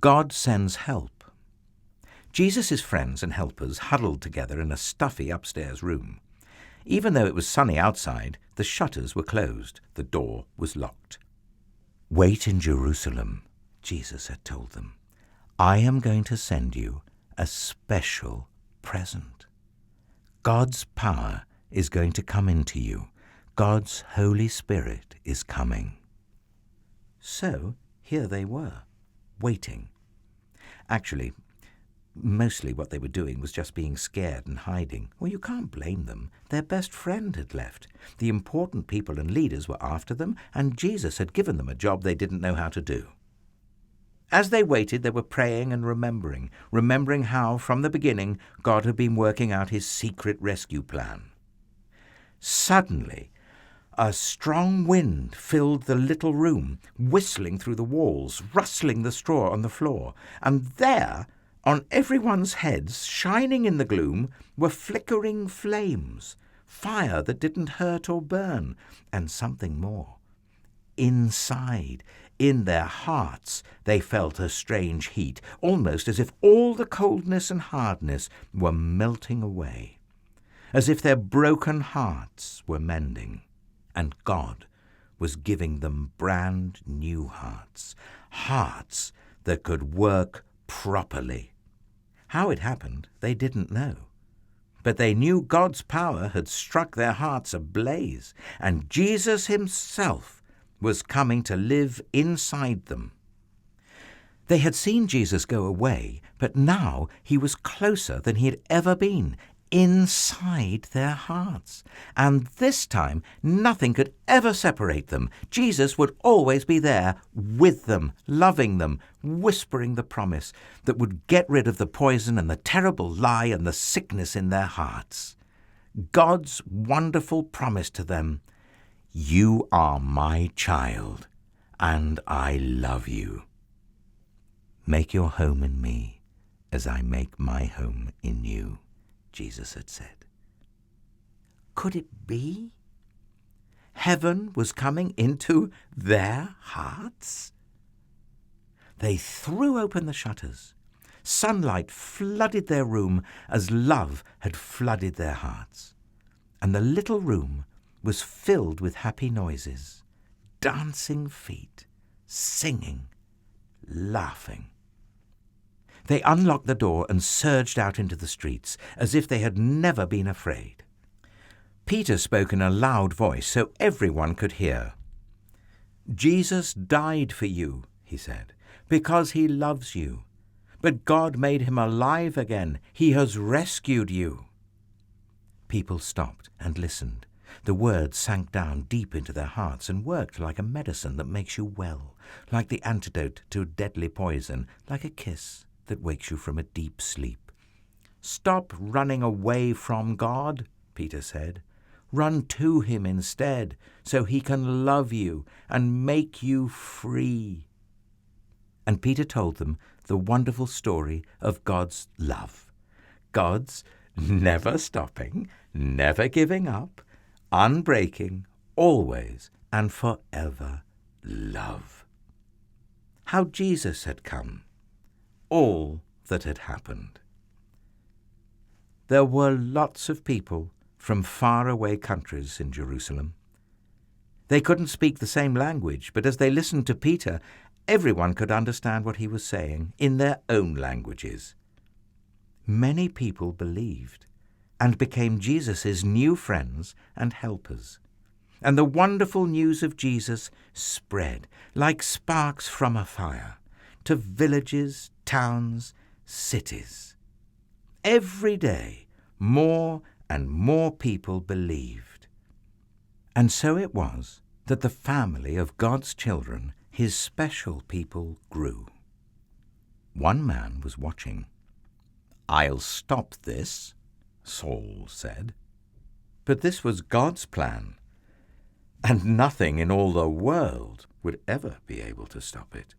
God sends help. Jesus' friends and helpers huddled together in a stuffy upstairs room. Even though it was sunny outside, the shutters were closed. The door was locked. "Wait in Jerusalem," Jesus had told them. "I am going to send you a special present. God's power is going to come into you. God's Holy Spirit is coming." So here they were, waiting. Actually, mostly what they were doing was just being scared and hiding. Well, you can't blame them. Their best friend had left. The important people and leaders were after them, and Jesus had given them a job they didn't know how to do. As they waited, they were praying and remembering how, from the beginning, God had been working out his secret rescue plan. Suddenly, a strong wind filled the little room, whistling through the walls, rustling the straw on the floor, and there, on everyone's heads, shining in the gloom, were flickering flames, fire that didn't hurt or burn, and something more. Inside, in their hearts, they felt a strange heat, almost as if all the coldness and hardness were melting away, as if their broken hearts were mending, and God was giving them brand new hearts, hearts that could work properly. How it happened, they didn't know. But they knew God's power had struck their hearts ablaze, and Jesus himself was coming to live inside them. They had seen Jesus go away, but now he was closer than he had ever been, inside their hearts. And this time, nothing could ever separate them. Jesus would always be there, with them, loving them, whispering the promise that would get rid of the poison and the terrible lie and the sickness in their hearts. God's wonderful promise to them: "You are my child, and I love you. Make your home in me as I make my home in you," Jesus had said. Could it be? Heaven was coming into their hearts? They threw open the shutters. Sunlight flooded their room as love had flooded their hearts. And the little room was filled with happy noises, dancing feet, singing, laughing. They unlocked the door and surged out into the streets as if they had never been afraid. Peter spoke in a loud voice so everyone could hear. "Jesus died for you," he said, "because he loves you. But God made him alive again. He has rescued you." People stopped and listened. The words sank down deep into their hearts and worked like a medicine that makes you well, like the antidote to deadly poison, like a kiss that wakes you from a deep sleep. "Stop running away from God," Peter said. "Run to him instead, so he can love you and make you free." And Peter told them the wonderful story of God's love. God's never stopping, never giving up, unbreaking, always and forever love. How Jesus had come. All that had happened. There were lots of people from faraway countries in Jerusalem. They couldn't speak the same language, but as they listened to Peter, everyone could understand what he was saying in their own languages. Many people believed and became Jesus' new friends and helpers. And the wonderful news of Jesus spread like sparks from a fire to villages, towns, cities. Every day, more and more people believed. And so it was that the family of God's children, his special people, grew. One man was watching. "I'll stop this," Saul said. But this was God's plan, and nothing in all the world would ever be able to stop it.